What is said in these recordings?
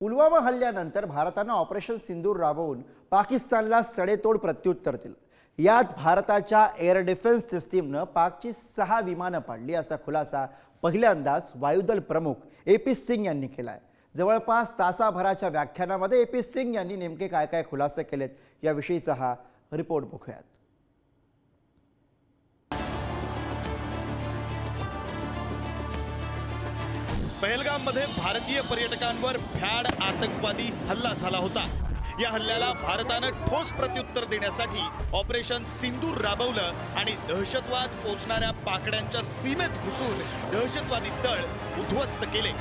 पुलवामा हल्ल्यानंतर भारतानं ऑपरेशन सिंदूर राबवून पाकिस्तानला सडेतोड प्रत्युत्तर दिलं. यात भारताच्या एअर डिफेन्स सिस्टीमनं पाकची 6 विमानं पाडली असा खुलासा पहिल्यांदाच वायुदल प्रमुख ए.पी. सिंग यांनी केलाय. जवळपास तासाभराच्या व्याख्यानामध्ये ए.पी. सिंग यांनी नेमके काय काय खुलासे केलेत याविषयीचा हा रिपोर्ट बघूयात. पहलगाममध्ये भारतीय पर्यटकांवर भ्याड आतंकवादी हल्ला झाला होता. या हल्ल्याला भारतानं ठोस प्रत्युत्तर देण्यासाठी ऑपरेशन सिंदूर राबवलं आणि दहशतवाद पोचणाऱ्या पाकड्यांच्या सीमेत घुसून दहशतवादी तळ उद्ध्वस्त केले.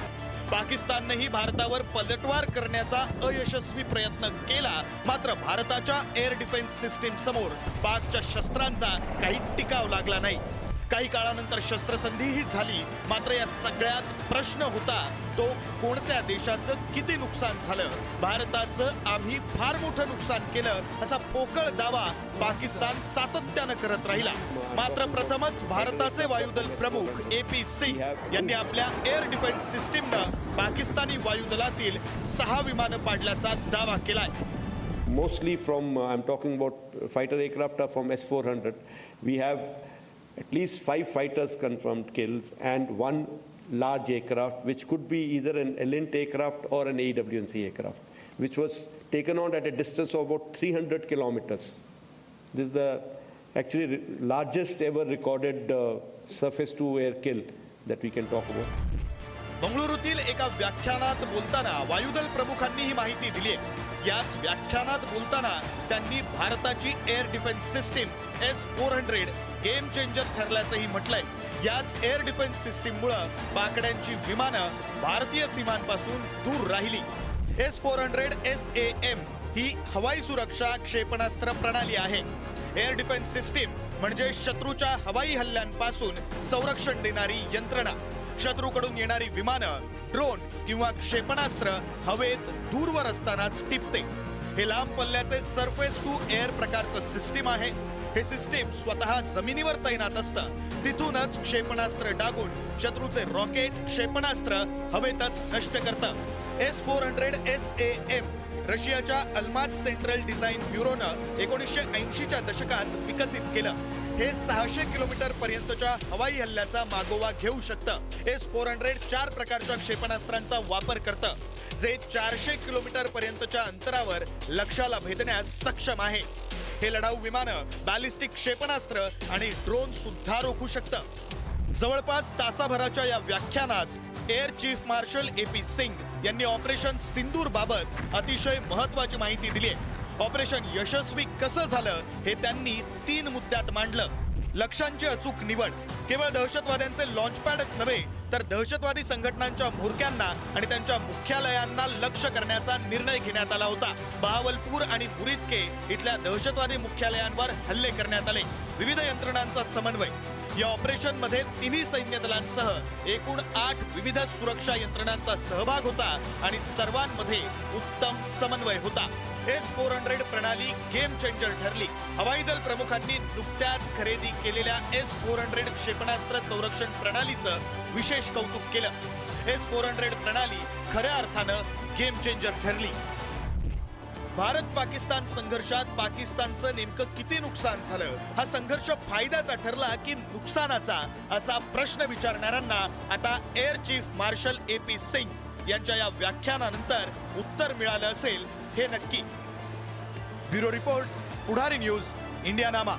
पाकिस्ताननेही भारतावर पलटवार करण्याचा अयशस्वी प्रयत्न केला. मात्र भारताच्या एअर डिफेन्स सिस्टीम समोर पाकच्या शस्त्रांचा काही टिकाव लागला नाही. काही काळानंतर शस्त्रसंधीही झाली. मात्र या सगळ्यात प्रश्न होता तो कोणत्या देशाचं किती नुकसान झालं. भारताचं आम्ही फार मोठं नुकसान केलं असा पोकळ दावा पाकिस्तान सातत्यानं करत राहिला. मात्र प्रथमच भारताचे वायुदल प्रमुख ए.पी. सिंग यांनी आपल्या एअर डिफेन्स सिस्टीमनं पाकिस्तानी वायुदलातील 6 विमानं पाडल्याचा दावा केलाय. Mostly from I'm talking about fighter aircraft are from S-400. We have at least 5 fighters confirmed kills and 1 large aircraft which could be either an Elint aircraft or an AWNC aircraft which was taken on at a distance of about 300 kilometers. This is the actually largest ever recorded surface to air kill that we can talk about. बंगळुरूतील एका व्याख्यानात बोलताना वायुदल प्रमुखांनी ही माहिती दिली आहे. याच व्याख्यानात बोलताना त्यांनी भारताची air defence system S-400 game changer ठरल्याचंही म्हटलंय. याच एअर डिफेन्स सिस्टीममुळे पाकड्यांची विमानं भारतीय सीमांपासून दूर राहिली. S-400 SAM ही हवाई सुरक्षा क्षेपणास्त्र प्रणाली आहे. एअर डिफेन्स सिस्टीम म्हणजे शत्रूच्या हवाई हल्ल्यांपासून संरक्षण देणारी यंत्रणा. शत्रूकडून येणारी विमानं, ड्रोन किंवा क्षेपणास्त्र हवेत दूरवर असतानाच टिपते. हे लांब पल्ल्याचे सरफेस टू एअर प्रकारचं सिस्टीम आहे. हे सिस्टीम स्वतः जमिनीवर तैनात असतं. तिथूनच क्षेपणास्त्र डागून शत्रूचे रॉकेट क्षेपणास्त्र हवेतच नष्ट करतं. S-400 SAM रशियाच्या अल्माज सेंट्रल डिझाईन ब्युरोनं 1980च्या दशकात विकसित केलं. हे 600 किलोमीटर पर्यंतच्या हवाई हल्ल्याचा मागोवा घेऊ शकतं. S-400 4 प्रकारच्या क्षेपणास्त्रांचा वापर करतं जे 400 किलोमीटर पर्यंतच्या अंतरावर लक्ष्याला भेदण्यास सक्षम आहे. हे लढाऊ विमानं बॅलिस्टिक क्षेपणास्त्र आणि ड्रोन सुद्धा रोखू शकतं. जवळपास तासाभराच्या या व्याख्यानात air chief marshal A P. Singh यांनी ऑपरेशन सिंदूर बाबत अतिशय महत्त्वाची माहिती दिली आहे. ऑपरेशन यशस्वी कसं झालं हे त्यांनी 3 मुद्द्यात मांडलं. लक्ष्यांची अचूक निवड. केवळ दहशतवाद्यांचे लॉन्चपॅडच नव्हे तर दहशतवादी संघटनांच्या म्होरक्यांना आणि त्यांच्या मुख्यालयांना लक्ष्य करण्याचा निर्णय घेण्यात आला होता. बहावलपूर आणि बुरिदके इथल्या दहशतवादी मुख्यालयांवर हल्ले करण्यात आले. विविध यंत्रणांचा समन्वय. या ऑपरेशनमध्ये तिन्ही सैन्य दलांसह एकूण 8 विविध सुरक्षा यंत्रणांचा सहभाग होता आणि सर्वांमध्ये उत्तम समन्वय होता. S-400 प्रणाली गेम चेंजर ठरली. हवाई दल प्रमुखांनी नुकत्याच खरेदी केलेल्या S-400 क्षेपणास्त्र संरक्षण प्रणालीचं विशेष कौतुक केलं. S-400 प्रणाली खऱ्या अर्थानं गेम चेंजर ठरली. भारत पाकिस्तान संघर्षात पाकिस्तानचं नेमकं किती नुकसान झालं, हा संघर्ष फायद्याचा ठरला की नुकसानाचा, असा प्रश्न विचारणाऱ्यांना आता air chief marshal A P. Singh यांच्या या व्याख्यानानंतर उत्तर मिळालं असेल हे नक्की. Bureau report, Pudhari news, इंडियानामा.